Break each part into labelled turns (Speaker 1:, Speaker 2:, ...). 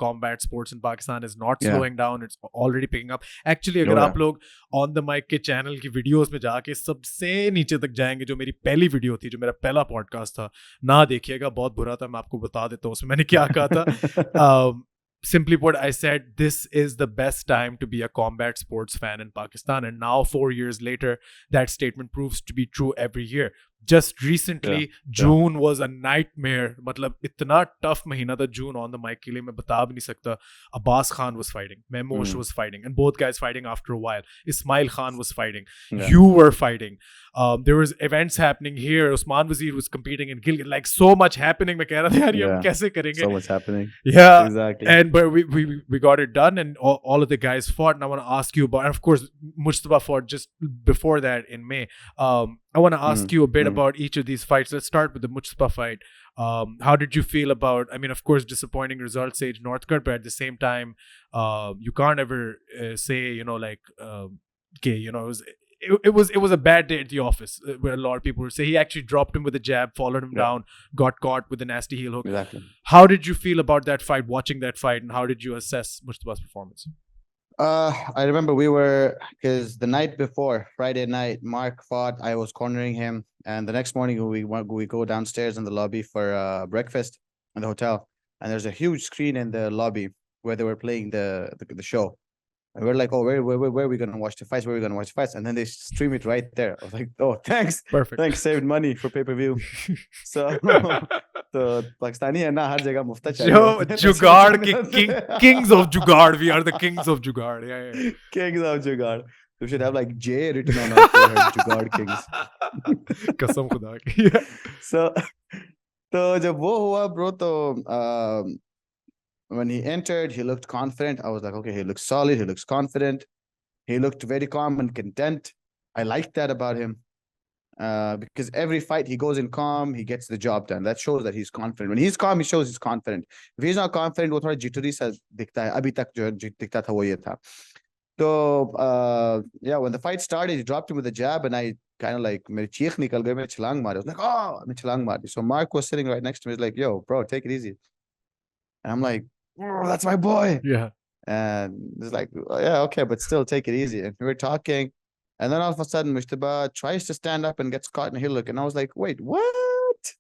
Speaker 1: combat sports in Pakistan is not
Speaker 2: Yeah.
Speaker 1: slowing down. It's already picking up. Actually, अगर
Speaker 2: Oh,
Speaker 1: आप लोग on the mic के channel की videos में जाके सबसे नीचे तक जाएंगे, जो मेरी पहली video थी, जो मेरा पहला podcast था, ना देखिएगा, बहुत बुरा था, मैं आपको बता देता हूँ उसमें मैंने क्या कहा था. Simply put, I said this is the best time to be a combat sports fan in Pakistan, and now 4 years later that statement proves to be true every year. Just recently, June was a nightmare. मतलब इतना tough महीना था June on the mic के लिए, मैं बता भी नहीं सकता. Abbas Khan was fighting, Mehmosh was fighting, and both guys fighting after a while. Ismail Khan was fighting, you were fighting. There was events happening here. Usman Wazir was competing in Gilgit. Like so much happening. मैं कह रहा था यार ये हम कैसे करेंगे?
Speaker 2: So much happening.
Speaker 1: Yeah,
Speaker 2: exactly.
Speaker 1: And but we got it done, and all of the guys fought. And I want to ask you about, and of course, Mujtaba fought just before that in May. I want to ask you a bit about each of these fights. Let's start with the Mujtaba fight. How did you feel about? I mean, of course, disappointing results, Sage Northcutt, but at the same time, you can't ever say, like, okay, it was a bad day at the office, where a lot of people would say he actually dropped him with a jab, followed him down, got caught with a nasty heel hook.
Speaker 2: Exactly.
Speaker 1: How did you feel about that fight, watching that fight, and how did you assess Mujtaba's performance?
Speaker 2: I remember because the night before, Friday night, Mark fought. I was cornering him, and the next morning we go downstairs in the lobby for breakfast in the hotel, and there's a huge screen in the lobby where they were playing the show. And we're like, oh, where are we gonna watch the fights? Where are we gonna watch the fights? And then they stream it right there. I was like, oh, thanks,
Speaker 1: Perfect,
Speaker 2: thanks, saved money for pay-per-view. So Pakistani है ना, हर जगह मुफ्त
Speaker 1: चाहिए. जुगाड़ के kings of jugaad. We are the kings of jugaad. Yeah.
Speaker 2: Kings of jugaad. We should have like J written on our forehead. Jugaad kings.
Speaker 1: कसम खुदा की.
Speaker 2: So जब वो हुआ bro, तो when he entered, he looked confident. I was like, okay, he looks solid. He looks confident. He looked very calm and content. I liked that about him. Because every fight he goes in calm, he gets the job done. That shows that he's confident. When he's calm, he shows he's confident. If he's not confident, वो थोड़ा jittery सा दिखता है. अभी तक जो दिखता था वो ये था. So yeah, when the fight started, he dropped him with a jab, and I kind of like मेरी चीख निकल गई, मैं छलांग मारी. I was like, oh, मैं छलांग मारी. So Mark was sitting right next to me. He's like, yo, bro, take it easy. And I'm like, oh, that's my boy.
Speaker 1: Yeah.
Speaker 2: And it's like, oh, yeah, okay, but still take it easy. And we were talking, and then all of a sudden, Mujtaba tries to stand up and gets caught in a heel hook. And I was like, wait, what?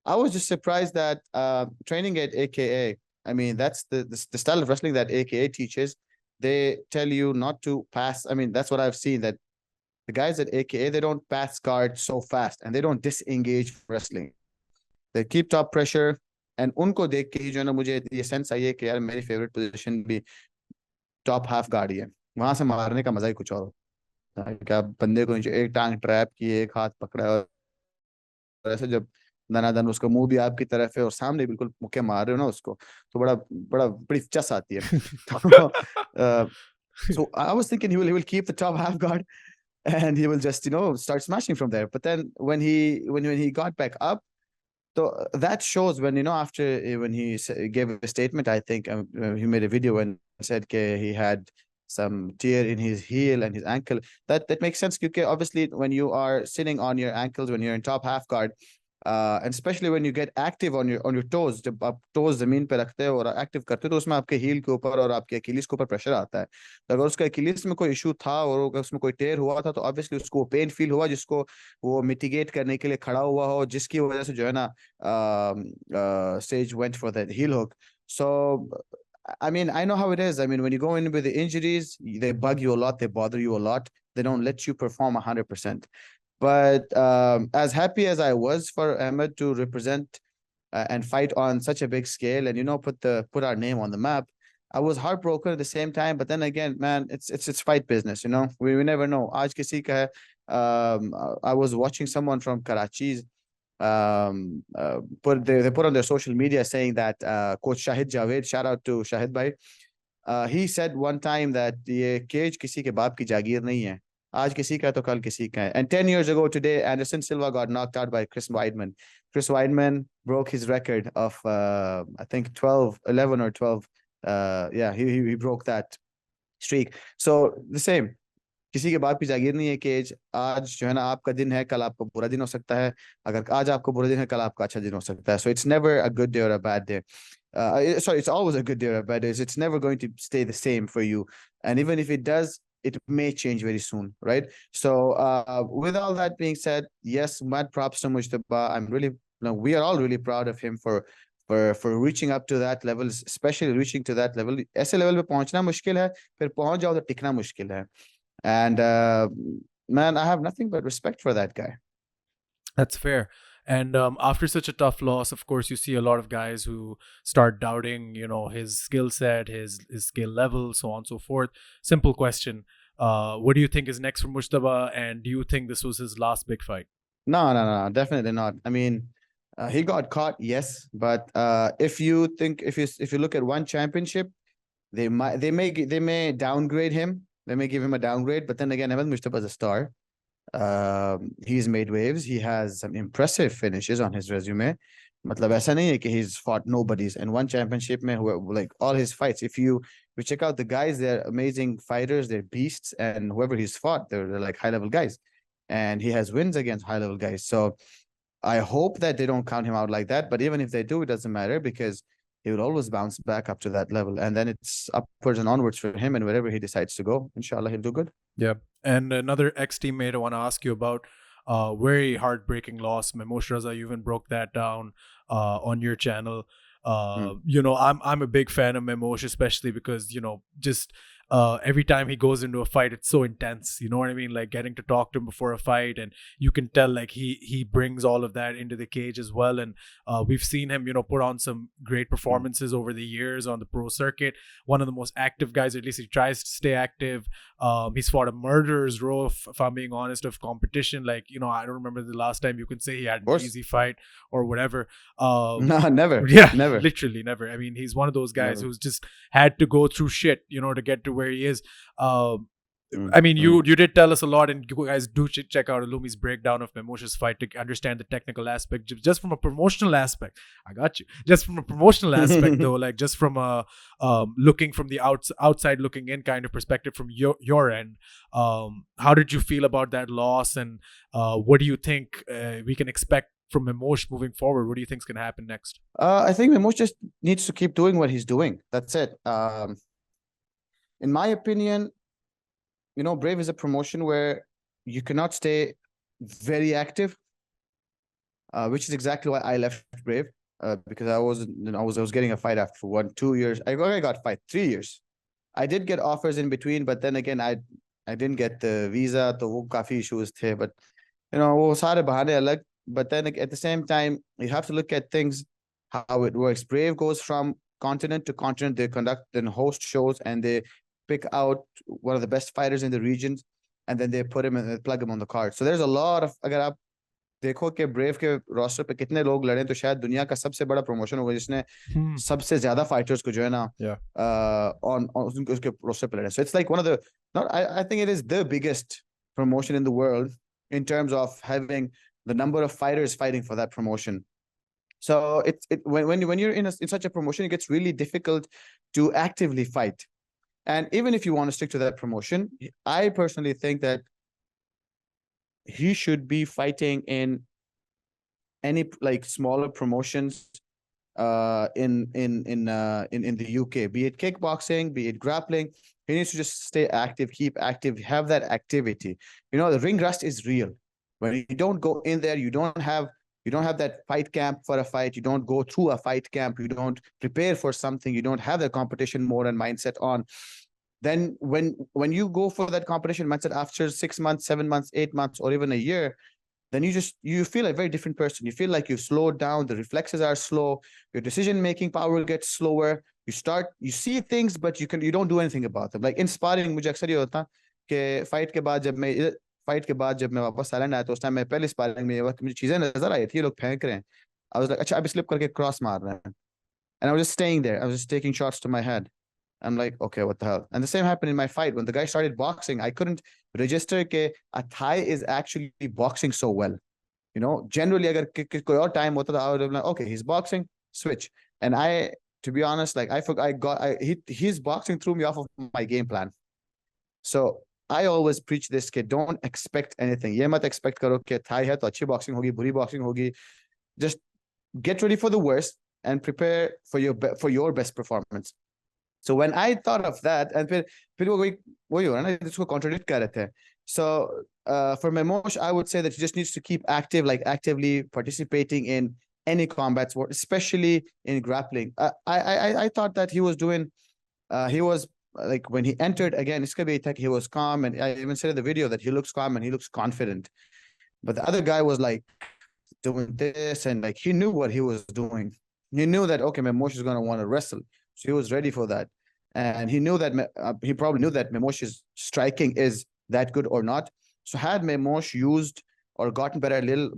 Speaker 2: I was just surprised that training at AKA, I mean, that's the style of wrestling that AKA teaches. They tell you not to pass. I mean, that's what I've seen, that the guys at AKA, they don't pass guard so fast, and they don't disengage wrestling. They keep top pressure. And उनको देख के ही जो है ना, मुझे ये sense I है कि यार मेरी फेवरेट पोजीशन भी टॉप हाफ गार्ड ही है. वहां से मारने का मजा ही कुछ और होता है. क्या बंदे को एक टांग ट्रैप की, एक हाथ पकड़ा, और ऐसे जब दनादन उसका मुंह भी आपकी तरफ है और सामने बिल्कुल मुक्के मार रहे हो ना उसको, तो बड़ी चस आती है. So I was thinking he will keep the top half guard and he will just start smashing from there. But then when he got back up, so that shows when, after when he gave a statement, I think he made a video and said he had some tear in his heel and his ankle. That makes sense, because obviously when you are sitting on your ankles, when you're in top half guard, and especially when you get active on your toes, जब आप toes जमीन पे रखते हो और active करते हो, तो उसमें आपके heel के ऊपर और आपके अकीलीस के ऊपर प्रेशर आता है. तो अगर उसका अकीलीस में कोई इशू था और उसमें कोई टेयर हुआ था, तो ऑब्वियसली उसको पेन फील हुआ, जिसको वो मिटिगेट करने के लिए खड़ा हुआ हो, जिसकी वजह से जो है ना Sage went for that heel hook. So I mean, I know how it is. I mean, when you go in with the injuries, they bug you a lot, they bother you a lot, they don't let you perform 100%. But as happy as I was for Ahmed to represent and fight on such a big scale, and put our name on the map, I was heartbroken at the same time. But then again, man, it's fight business, we never know. Aaj kisi ka hai. I was watching someone from Karachi's they put on their social media saying that Coach Shahid Javed, shout out to Shahid bhai, he said one time that ये cage किसी के बाप की जागीर नहीं है. आज किसी का तो कल किसी का है. And 10 years ago today, Anderson Silva got knocked out by Chris Weidman. Chris Weidman broke his record of I think 11 or 12. Yeah, he broke that streak. So the same. किसी के बाप की जागीर नहीं है केज. आज जो है ना आपका दिन है, कल आपका बुरा दिन हो सकता है. अगर आज आपको बुरा दिन है, कल आपका अच्छा दिन हो सकता है. So it's never a good day or a bad day. sorry, it's always a good day or a bad day. It's never going to stay the same for you. And even if it does, it may change very soon, right? So with all that being said, yes, mad props to Mujtaba. I'm really, we are all really proud of him for reaching up to that level, especially reaching to that level. ऐसे level पे पहुंचना मुश्किल है, फिर पहुंच जाओ तो टिकना मुश्किल है. And man, I have nothing but respect for that guy.
Speaker 1: That's fair. And after such a tough loss, of course, you see a lot of guys who start doubting, his skill set, his skill level, so on and so forth. Simple question: what do you think is next for Mujtaba, and do you think this was his last big fight?
Speaker 2: No, definitely not. I mean, he got caught, yes, but if you look at one championship, they may downgrade him. They may give him a downgrade, but then again, Ahmed Mujtaba is a star. He's made waves. He has some impressive finishes on his resume. मतलब ऐसा नहीं है कि he's fought nobodies and one championship में like all his fights. If you check out the guys, they're amazing fighters. They're beasts, and whoever he's fought, they're like high level guys, and he has wins against high level guys. So I hope that they don't count him out like that. But even if they do, it doesn't matter because he will always bounce back up to that level, and then it's upwards and onwards for him. And wherever he decides to go, inshallah, he'll do good.
Speaker 1: Yeah. And another ex-teammate I want to ask you about, very heartbreaking loss. Mehmosh Raza, you even broke that down on your channel. I'm a big fan of Mehmosh, especially because, just every time he goes into a fight, it's so intense. You know what I mean? Like getting to talk to him before a fight, and you can tell like he brings all of that into the cage as well. And we've seen him, put on some great performances over the years on the pro circuit. One of the most active guys, at least he tries to stay active. He's fought a murderer's row, if I'm being honest, of competition. Like, I don't remember the last time you can say he had an easy fight or whatever.
Speaker 2: No, never.
Speaker 1: Yeah,
Speaker 2: never.
Speaker 1: Literally never. I mean, he's one of those guys who's just had to go through shit, to get to where he is. I mean, you did tell us a lot, and you guys do check out Uloomi's breakdown of Mehmosh's fight to understand the technical aspect. Just from a promotional aspect, I got you. Just from a promotional aspect, though, like just from a looking from the outside looking in kind of perspective from your end, how did you feel about that loss, and what do you think we can expect from Mehmosh moving forward? What do you think is going to happen next?
Speaker 2: I think Mehmosh just needs to keep doing what he's doing. That's it. In my opinion, Brave is a promotion where you cannot stay very active, which is exactly why I left Brave, because I was getting a fight after 1-2 years. I got a fight 3 years. I did get offers in between, but then again, I didn't get the visa, so wo kafi issues the. But wo sare bahane alag. But then at the same time, you have to look at things how it works. Brave goes from continent to continent. They conduct and host shows, and they pick out one of the best fighters in the regions, and then they put him and plug him on the card. So there's a lot of, अगर आप देखो कि brave के roster पे कितने लोग लड़े, तो शायद दुनिया का सबसे बड़ा प्रमोशन होगा जिसने सबसे ज्यादा फाइटर्स को जो है ना on उसके रोस्टर पे लड़े. So it's like one of the, I think it is the biggest promotion in the world in terms of having the number of fighters fighting for that promotion. So when you're in such a promotion, it gets really difficult to actively fight. And even if you want to stick to that promotion, I personally think that he should be fighting in any like smaller promotions in the UK, be it kickboxing, be it grappling. He needs to just stay active, keep active, have that activity. The ring rust is real. When you don't go in there, you don't have that fight camp for a fight. You don't go through a fight camp. You don't prepare for something. You don't have the competition mode and mindset on. Then when you go for that competition mindset after 6 months, 7 months, 8 months, or even a year, then you feel a very different person. You feel like you've slowed down. The reflexes are slow. Your decision-making power gets slower. You see things, but you don't do anything about them. Like in sparring, मुझे अक्सर ये होता कि fight के बाद जब मैं वापस आइलैंड आया तो उस टाइम मैं पहले स्पारिंग में ये वक्त मुझे चीजें नजर आई थी, ये लोग फेंक रहे हैं. I was like, अच्छा अब स्लिप करके क्रॉस मार रहे हैं. And I was just staying there. I was just taking shots to my head. I'm like, okay, what the hell? And the same happened in my fight. When the guy started boxing, I couldn't register that a Thai is actually boxing so well. Generally, agar koi aur time hota tha, I would have like, okay, he's boxing, switch. And to be honest, like his boxing threw me off of my game plan. So I always preach this kid, don't expect anything. Ye mat expect karo ke Thai hai to achhi boxing hogi, buri boxing hogi. Just get ready for the worst. and prepare for your best performance. So when I thought of that, and फिर वही हो रहा है ना, इसको contradict कर रहे थे. So for Mehmosh, I would say that he just needs to keep active, like actively participating in any combat sport, especially in grappling. I thought that he was like when he entered again, he was calm, and I even said in the video that he looks calm and he looks confident. But the other guy was like doing this, and like he knew what he was doing. He knew that okay, Mehmosh is going to want to wrestle, so he was ready for that, and he knew that he probably knew that Mehmosh's striking is that good or not. So had Mehmosh used or gotten better a little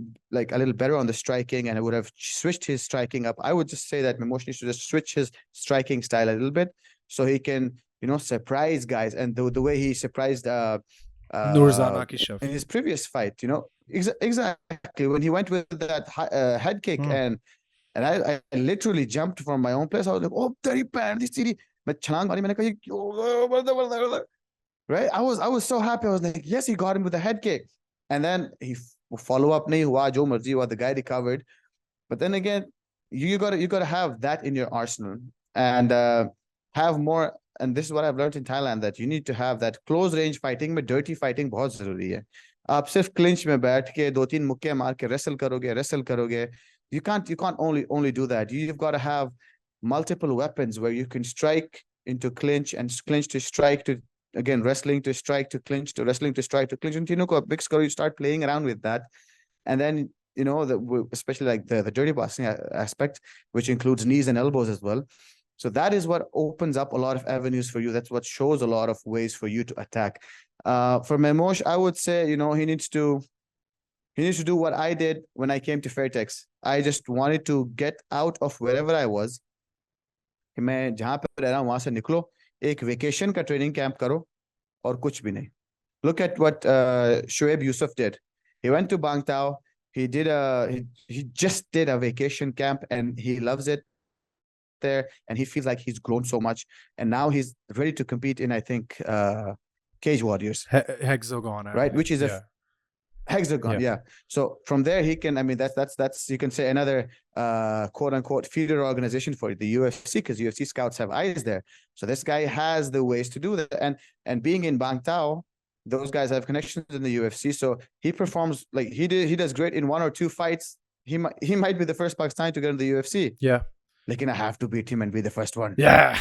Speaker 2: better on the striking, and it would have switched his striking up, I would just say that Mehmosh needs to just switch his striking style a little bit so he can surprise guys, and the way he surprised
Speaker 1: Nurzana Kishaf
Speaker 2: in his previous fight, exactly when he went with that head kick, and I literally jumped from my own place. I was like, oh, teri pan this city. Right? I was so happy. I was like, yes, he got him with a head kick. And then he follow up nahi hua, jo marzi hua, the guy recovered. But then again, you gotta have that in your arsenal, and have more. And this is what I've learned in Thailand, that you need to have that close range fighting में dirty fighting बहुत जरूरी है. आप सिर्फ clinch में बैठ के 2-3 मुक्के मार के wrestle करोगे. You can't only do that. You've got to have multiple weapons where you can strike into clinch, and clinch to strike, to again wrestling to strike to clinch, to wrestling to strike to clinch. And you start playing around with that, and then especially like the dirty boxing aspect, which includes knees and elbows as well. So that is what opens up a lot of avenues for you. That's what shows a lot of ways for you to attack. For Mehmosh, I would say, he needs to do what I did when I came to Fairtex. I just wanted to get out of wherever I was. मैं जहाँ पे रह रहा हूँ वहाँ से निकलो, एक वेकेशन का ट्रेनिंग कैंप करो और कुछ भी नहीं. Look at what Shoaib Yusuf did. He went to Bang Tao. He just did a vacation camp, and he loves it there, and he feels like he's grown so much, and now he's ready to compete in, I think, Cage Warriors,
Speaker 1: Hexagon,
Speaker 2: right? Which is a Hexagon, yeah. So from there he can, that's you can say another quote unquote feeder organization for the UFC, because UFC scouts have eyes there. So this guy has the ways to do that, and being in Bang Tao, those guys have connections in the UFC, so he performs like he does great in 1 or 2 fights. He might be the first Pakistani to get in the UFC.
Speaker 1: Yeah.
Speaker 2: Like, I have to beat him and be the first one.
Speaker 1: Yeah.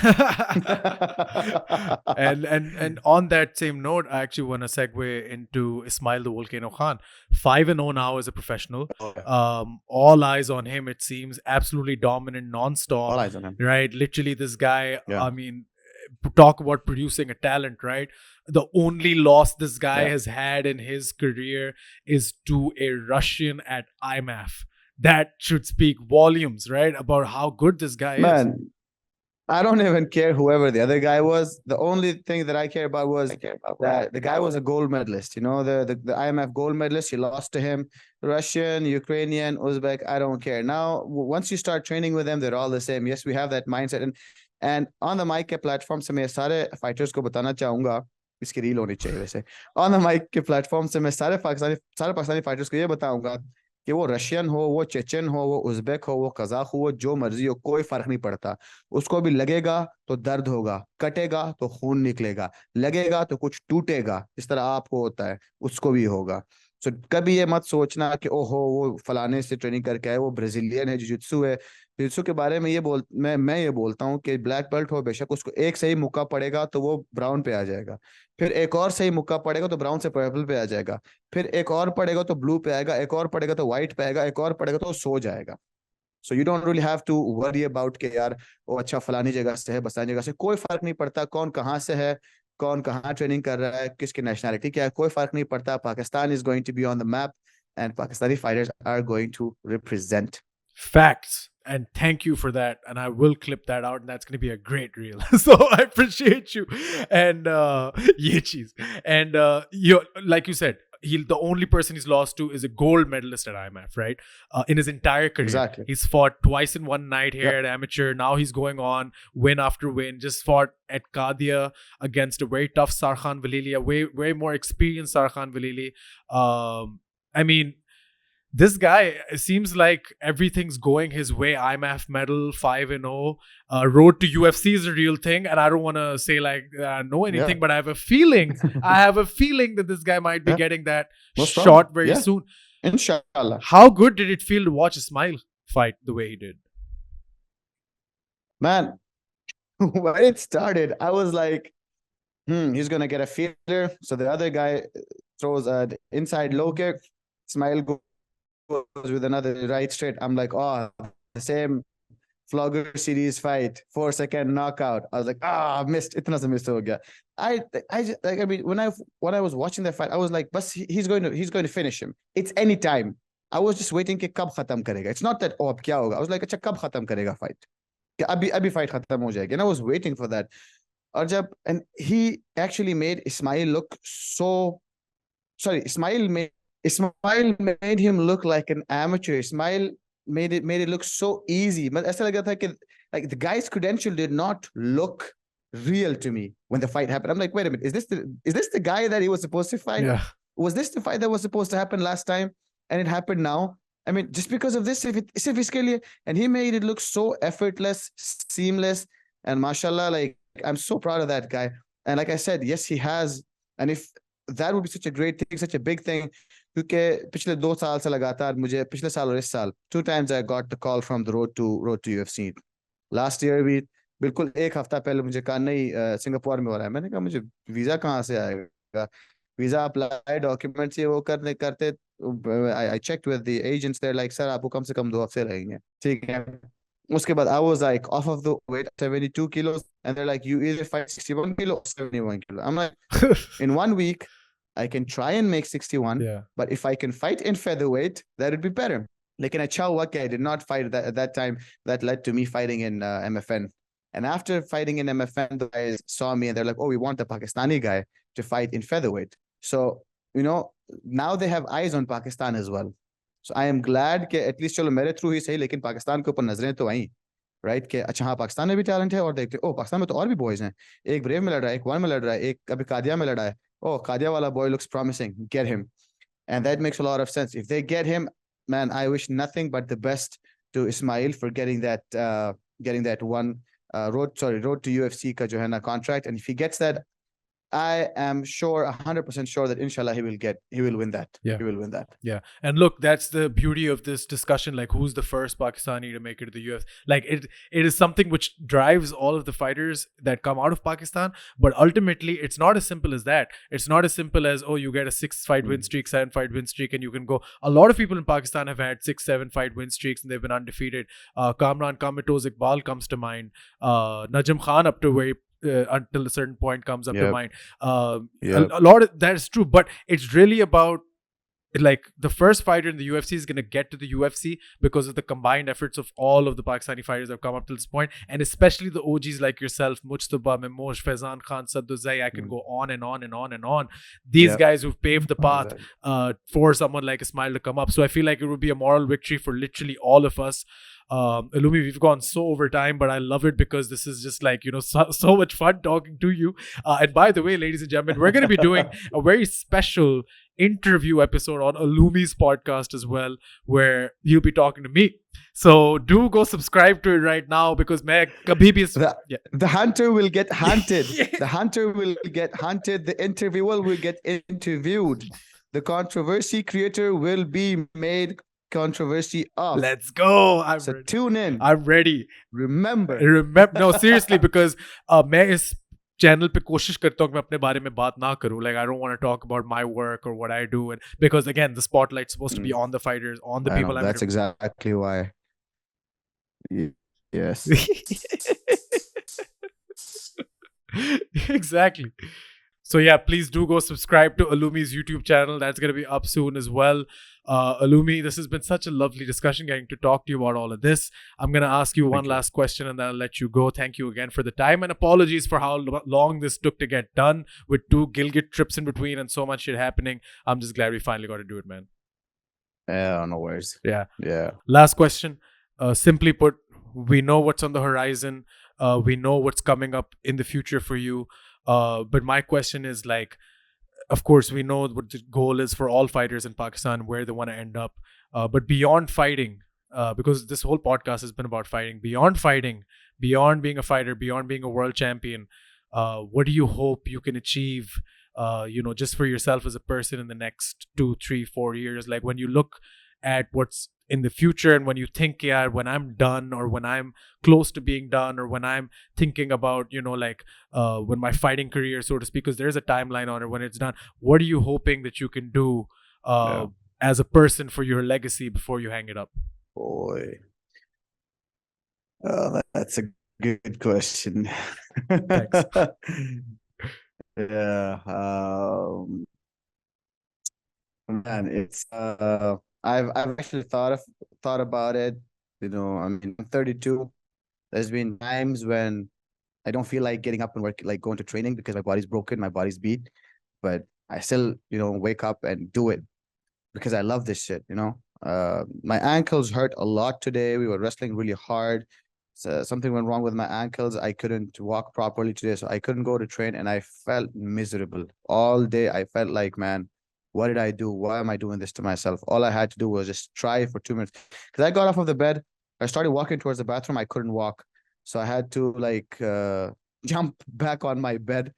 Speaker 1: and on that same note, I actually want to segue into Ismail the Volcano Khan. 5-0 now as a professional. All eyes on him, it seems. Absolutely dominant, non-stop.
Speaker 2: All eyes on him.
Speaker 1: Right? Literally, this guy, I mean, talk about producing a talent, right? The only loss this guy has had in his career is to a Russian at IMAF. That should speak volumes, right? About how good this guy is.
Speaker 2: I don't even care whoever the other guy was. The only thing that I care about was that the guy was a gold medalist. The IMF gold medalist. He lost to him. Russian, Ukrainian, Uzbek, I don't care. Now, once you start training with them, they're all the same. Yes, we have that mindset. And on the mic platform से मैं सारे fighters को बताना चाहूँगा, इसकी reel होनी चाहिए वैसे. On the mic platform से मैं सारे पाकिस्तानी fighters को ये बताऊँगा कि वो रशियन हो, वो चेचन हो, वो उज़्बेक हो, वो कज़ाक हो, वो जो मर्जी हो, कोई फर्क नहीं पड़ता. उसको भी लगेगा तो दर्द होगा, कटेगा तो खून निकलेगा, लगेगा तो कुछ टूटेगा, इस तरह आपको होता है, उसको भी होगा. सो कभी ये मत सोचना कि ओहो वो फलाने से ट्रेनिंग करके आए, वो ब्राजीलियन है, जिजित्सु है. जिजित्सु के बारे में मैं ये बोलता हूँ कि ब्लैक बेल्ट हो बेशक, उसको एक सही मुक्का पड़ेगा तो वो ब्राउन पे आ जाएगा, फिर एक और सही मुक्का पड़ेगा तो ब्राउन से पर्पल पे आ जाएगा, फिर एक और पड़ेगा तो ब्लू पे आएगा, एक और पड़ेगा तो व्हाइट पे आएगा, एक और पड़ेगा तो सो जाएगा. So you don't really have to worry about के यार वो अच्छा फलानी जगह से है, बसानी जगह से, कोई फर्क नहीं पड़ता कौन कहाँ से है, कौन कहाँ ट्रेनिंग कर रहा है, किसकी नेशनैलिटी क्या है, कोई फर्क नहीं पड़ता. Pakistan is going to be on the map, and Pakistani fighters are going to represent.
Speaker 1: Facts. And thank you for that. And I will clip that out, and that's going to be a great reel. So I appreciate you. And yeah, cheese. And like you said, the only person he's lost to is a gold medalist at IMF, right? In his entire career.
Speaker 2: Exactly.
Speaker 1: He's fought twice in one night here at amateur. Now he's going on win after win. Just fought at Qadia against a very tough Sarkhan Valili, a way more experienced Sarkhan Valili. I mean, This guy, it seems like everything's going his way. IMAF medal, 5-0. Road to UFC is a real thing, and I don't want to say like I know anything, but I have a feeling. I have a feeling that this guy might be getting that shot very soon.
Speaker 2: Inshallah.
Speaker 1: How good did it feel to watch Ismail fight the way he did?
Speaker 2: Man, when it started, I was like, he's gonna get a feeder. So the other guy throws an inside low kick. Ismail goes with another right straight. I'm like, oh, the same Flogger series fight, 4-second knockout. I was like, missed. Itna se miss ho gaya. I mean, when I was watching that fight, I was like, but he's going to finish him. It's any time. I was just waiting कि कब खत्म करेगा. It's not that अब क्या होगा. I was like, अच्छा कब खत्म करेगा fight. कि अभी fight खत्म हो जाएगी. And I was waiting for that. And he actually made Ismail look so. Sorry, Ismail made him look like an amateur. Ismail made it look so easy. But ऐसा लगा था कि like the guy's credential did not look real to me when the fight happened. I'm like, wait a minute, is this the guy that he was supposed to fight?
Speaker 1: Yeah.
Speaker 2: Was this the fight that was supposed to happen last time and it happened now? I mean, just because of this, if इसके लिए, and he made it look so effortless, seamless, and mashallah, like I'm so proud of that guy. And like I said, yes, he has, and if that would be such a great thing, such a big thing. क्योंकि पिछले 2 साल से लगातार मुझे पिछले साल और इस साल 2 times I got the call from the road to UFC. Last year भी बिल्कुल 1 हफ्ता पहले मुझे कहा नहीं सिंगापुर में हो रहा है. मैंने कहा मुझे वीजा कहाँ से आएगा. वीजा अप्लाई डॉक्यूमेंट्स ये वो करते I checked with the agents. They're like, sir आपको कम से कम 2 हफ्ते लगेंगे. ठीक है. उसके बाद I was like off of the weight 72 kilos and they're like, you either fight 61 kilo or 71 kilo. I'm like, in 1 week I can try and make 61, but if I can fight in featherweight, that would be better. Like in a Chawaki, I did not fight at that time. That led to me fighting in MFN. And after fighting in MFN, the guys saw me and they're like, oh, we want a Pakistani guy to fight in featherweight. So, now they have eyes on Pakistan as well. So I am glad that at least चलो मेरे through ही सही, लेकिन पाकिस्तान के ऊपर नजरें तो आई, right? कि अच्छा हाँ पाकिस्तान में भी टैलेंट है और देखते पाकिस्तान में तो और भी बॉयज हैं. एक ब्रेव में लड़ रहा है, एक वन में लड़ रहा है, एक अभी कादिया में लड़ा है. Oh, Kadiawala boy looks promising. Get him. And that makes a lot of sense. If they get him, man, I wish nothing but the best to Ismail for getting that one road to UFC ka jo hai na contract. And if he gets that, I am sure, 100% sure that inshallah he will win that.
Speaker 1: Yeah.
Speaker 2: He will win that.
Speaker 1: Yeah. And look, that's the beauty of this discussion. Like, who's the first Pakistani to make it to the UFC? Like, it is something which drives all of the fighters that come out of Pakistan. But ultimately, it's not as simple as that. It's not as simple as, oh, you get a 6-fight win streak, 7-fight win streak, and you can go. A lot of people in Pakistan have had 6-7-fight win streaks and they've been undefeated. Kamran Kamito's Iqbal comes to mind. Najm Khan up to where until a certain point comes up to mind. A lot of that is true, but it's really about like the first fighter in the UFC is going to get to the UFC because of the combined efforts of all of the Pakistani fighters that have come up to this point, and especially the OGs like yourself, Mujtaba, Mehmosh, Faizan Khan, Sadduzai. I can go on and on and on and on. These guys who've paved the path for someone like Ismail to come up. So I feel like it would be a moral victory for literally all of us. Uloomi, we've gone so over time, but I love it because this is just like, so much fun talking to you. And by the way, ladies and gentlemen, we're going to be doing a very special interview episode on Uloomi's podcast as well, where he'll be talking to me. So do go subscribe to it right now because the
Speaker 2: hunter will get hunted. The hunter will get hunted. The interviewer will get interviewed. The controversy creator will be made controversy off.
Speaker 1: Let's go.
Speaker 2: So ready. Tune in.
Speaker 1: I'm ready.
Speaker 2: Remember.
Speaker 1: No, seriously, because मैं इस channel पे कोशिश करता हूँ कि मैं अपने बारे में बात ना करूँ. Like I don't want to talk about my work or what I do, and because again the spotlight's supposed to be on the fighters, on the people.
Speaker 2: That's exactly why. Yes.
Speaker 1: Exactly. So yeah, please do go subscribe to Uloomi's YouTube channel. That's going to be up soon as well. Uloomi, this has been such a lovely discussion getting to talk to you about all of this. I'm going to ask you one last question and then I'll let you go. Thank you again for the time and apologies for how long this took to get done with 2 Gilgit trips in between and so much shit happening. I'm just glad we finally got to do it, man.
Speaker 2: Yeah, no worries.
Speaker 1: Yeah. Last question. Simply put, we know what's on the horizon. We know what's coming up in the future for you. But my question is like, of course, we know what the goal is for all fighters in Pakistan, where they want to end up. But beyond fighting, because this whole podcast has been about fighting, beyond being a fighter, beyond being a world champion, what do you hope you can achieve, just for yourself as a person in the next 2, 3, 4 years? Like when you look at what's in the future and when you think, yeah, when I'm done or when I'm close to being done or when I'm thinking about, when my fighting career, so to speak, because there's a timeline on it, when it's done, what are you hoping that you can do
Speaker 2: Yeah.
Speaker 1: as a person for your legacy before you hang it up?
Speaker 2: Boy. Oh, that's a good question.
Speaker 1: Thanks.
Speaker 2: Yeah. Man, it's I've actually thought about it. I mean, I'm 32. There's been times when I don't feel like getting up and work, like going to training because my body's broken, my body's beat, but I still, wake up and do it because I love this shit. My ankles hurt a lot today. We were wrestling really hard. So something went wrong with my ankles. I couldn't walk properly today, so I couldn't go to train, and I felt miserable all day. I felt like, man, what did I do? Why am I doing this to myself? All I had to do was just try for 2 minutes. Because I got off of the bed, I started walking towards the bathroom. I couldn't walk, so I had to jump back on my bed,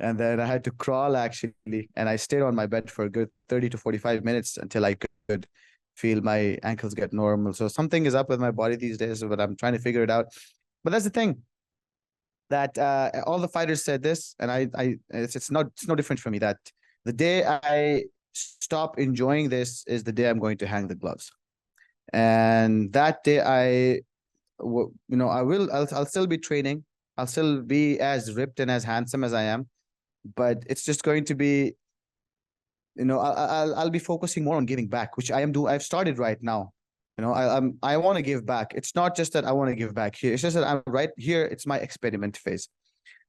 Speaker 2: and then I had to crawl actually, and I stayed on my bed for a good 30 to 45 minutes until I could feel my ankles get normal. So something is up with my body these days, but I'm trying to figure it out. But that's the thing, that all the fighters said this, and it's no different for me, that the day I stop enjoying this is the day I'm going to hang the gloves. And that day I'll still be training. I'll still be as ripped and as handsome as I am, but it's just going to be, I'll be focusing more on giving back, which I've started right now. I want to give back. It's not just that I want to give back here. It's just that I'm right here. It's my experiment phase.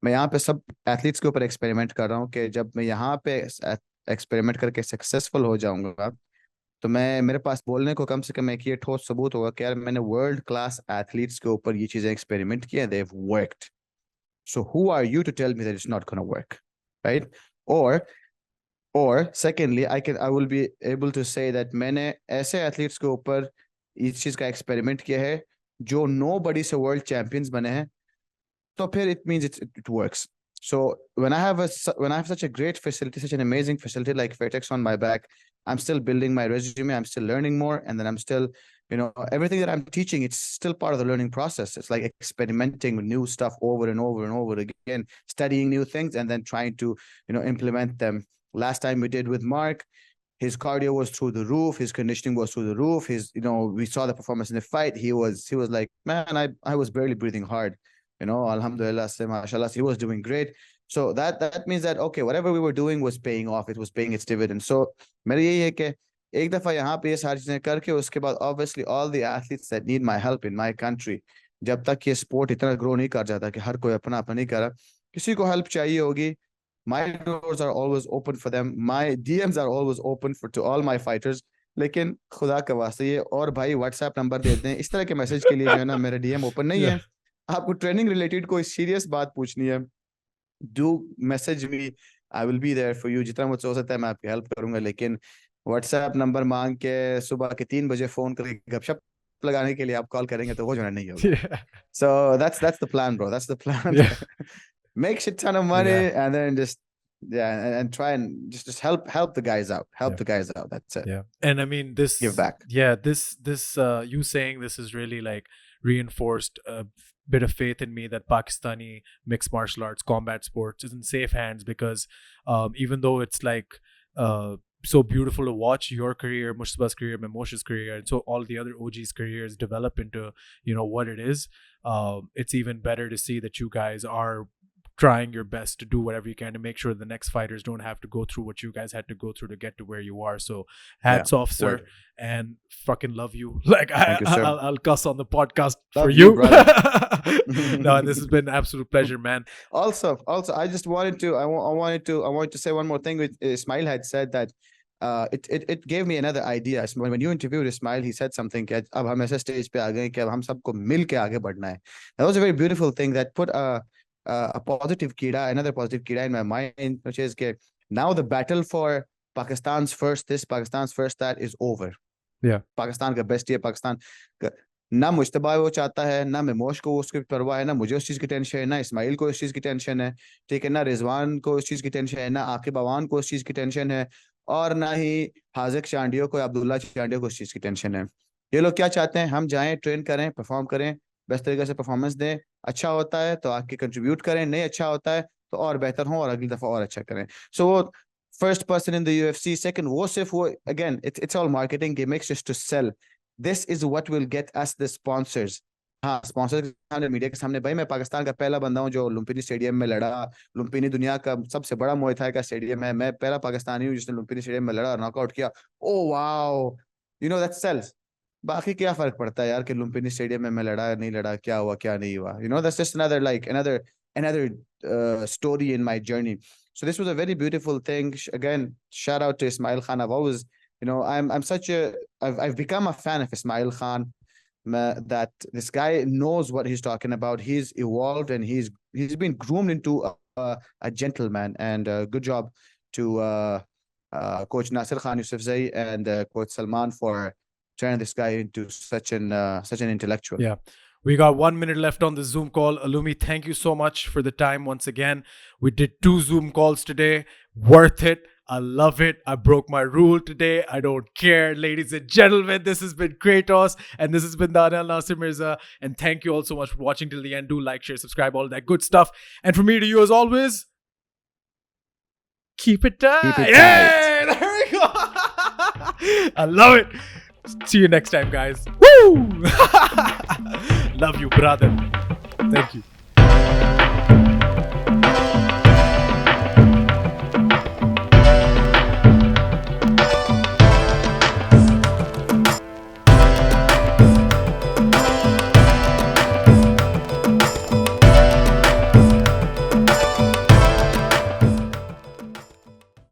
Speaker 2: मैं यहाँ पे सब athletes के ऊपर experiment कर रहा हूँ कि जब मैं यहाँ पे एक्सपेरिमेंट करके सक्सेसफुल हो जाऊंगा, तो मेरे पास बोलने को कम से कम एक ये ठोस सबूत होगा कि यार मैंने वर्ल्ड क्लास एथलीट्स के ऊपर ये चीजें एक्सपेरिमेंट किए, they've worked. So who are you to tell me that it's not going to work, right? Or secondly, I will be able to say that मैंने ऐसे एथलीट्स के ऊपर इस चीज का एक्सपेरिमेंट किया है जो nobody से वर्ल्ड चैंपियंस बने हैं, तो फिर it means it works. So when I have such a great facility, such an amazing facility like Fairtex on my back, I'm still building my resume, I'm still learning more, and then I'm still, everything that I'm teaching, it's still part of the learning process. It's like experimenting with new stuff over and over and over again, studying new things, and then trying to, implement them. Last time we did with Mark, his cardio was through the roof, his conditioning was through the roof. We saw the performance in the fight. He was like, man, I was barely breathing hard. Alhamdulillah, mashallah, he was doing great. So that means that, okay, whatever we were doing was paying off. It was paying its dividends. So मेरा यही है कि एक दफा यहाँ पे ये सारी चीजें करके उसके बाद obviously all the athletes that need my help in my country, जब तक ये sport इतना grow नहीं कर जाता कि हर कोई अपना अपना नहीं कर रहा, किसी को help चाहिए होगी, my doors are always open for them. My DMs are always open to all my fighters. लेकिन खुदा का वास्ते ये और भाई WhatsApp नंबर दे दें, इस तरह के मैसेज के लिए जो है ना मेरा DM ओपन नहीं है. आपको ट्रेनिंग रिलेटेड कोई सीरियस बात पूछनी है, do message me, I will be there for you. जितना मुझसे हो सकता है मैं आपकी हेल्प करूंगा, लेकिन व्हाट्सएप नंबर मांग के सुबह के 3 बजे फोन करके गपशप लगाने के लिए आप कॉल करेंगे तो वो जो है नहीं होगा. So that's the plan, bro. That's the plan. Make shit ton of money and then just and try and just help the guys out. The guys out. That's it.
Speaker 1: Yeah. And I mean this
Speaker 2: give back.
Speaker 1: Yeah, this you saying this is really like reinforced a bit of faith in me that Pakistani mixed martial arts combat sports is in safe hands, because even though it's like so beautiful to watch your career, Mujtaba's career, Mehmosh's career, and so all the other OGs' careers develop into what it is, it's even better to see that you guys are trying your best to do whatever you can to make sure the next fighters don't have to go through what you guys had to go through to get to where you are. So hats off, sir. Word. And fucking love you. Like I'll cuss on the podcast love for you. No, this has been an absolute pleasure, man.
Speaker 2: Also, I just wanted to say one more thing. With Ismail had said that it gave me another idea. When you interviewed Ismail, he said something कि अब हम ऐसे stage पे आ गए कि अब हम सबको मिल के आगे बढ़ना है. That was a very beautiful thing that put a positive kida, another positive kida in my mind, which is Now the battle for Pakistan's first this, Pakistan's first that is over.
Speaker 1: Yeah.
Speaker 2: Pakistan का best है, पाकिस्तान का ना मुश्तबा वो चाहता है, ना मेमोश को उसकी परवाह है, ना मुझे उस चीज की टेंशन है, ना इस्माइल को इस चीज की टेंशन है, ठीक है, ना रिजवान को इस चीज की टेंशन है, ना आकिब अवान को इस चीज की टेंशन है, और ना ही हाजिक चांडियो को, अब्दुल्ला चांडियो को इस चीज की टेंशन है. ये लोग क्या चाहते हैं, हम जाएं, ट्रेन करें, परफॉर्म करें, बेस्ट तरीके से परफॉर्मेंस दें, अच्छा होता है तो आके कंट्रीब्यूट करें, नहीं अच्छा होता है तो और बेहतर हो और अगली दफा और अच्छा करें. सो वो first person in the UFC, second वो सिर्फ वो, again it's all marketing gimmicks just to sell. This is what will get us the sponsors. हाँ, स्पॉन्सर के सामने, मीडिया के सामने, भाई मैं पाकिस्तान का पहला बंदा हूँ जो लुम्पिनी स्टेडियम में लड़ा. लुम्पिनी दुनिया का सबसे बड़ा मुay थाई का स्टेडियम है, मैं पहला पाकिस्तानी हूँ जिसने लुम्पिनी स्टेडियम में लड़ा और नॉकआउट किया. Oh wow, you know that sells. बाकी क्या फर्क पड़ता है यार कि लुम्पिनी स्टेडियम में मैं लड़ा नहीं लड़ा, क्या हुआ क्या नहीं हुआ. You know, that's just another story in my journey. So this was a very beautiful thing. Again, shout out to Ismail Khan. I've always, you know, I've become a fan of Ismail Khan. That this guy knows what he's talking about. He's evolved and he's been groomed into a gentleman. And good job to Coach Nasir Khan Yusufzai and Coach Salman for turning this guy into such an intellectual.
Speaker 1: Yeah. We got 1 minute left on the Zoom call. Uloomi, thank you so much for the time once again. We did 2 Zoom calls today. Worth it. I love it. I broke my rule today. I don't care. Ladies and gentlemen, this has been Kratos and this has been Daniel Nasir Mirza. And thank you all so much for watching till the end. Do like, share, subscribe, all that good stuff. And from me to you as always, keep it tight.
Speaker 2: Keep it tight.
Speaker 1: Yay! There we go. I love it. See you next time, guys. Woo! Love you, brother. Thank you.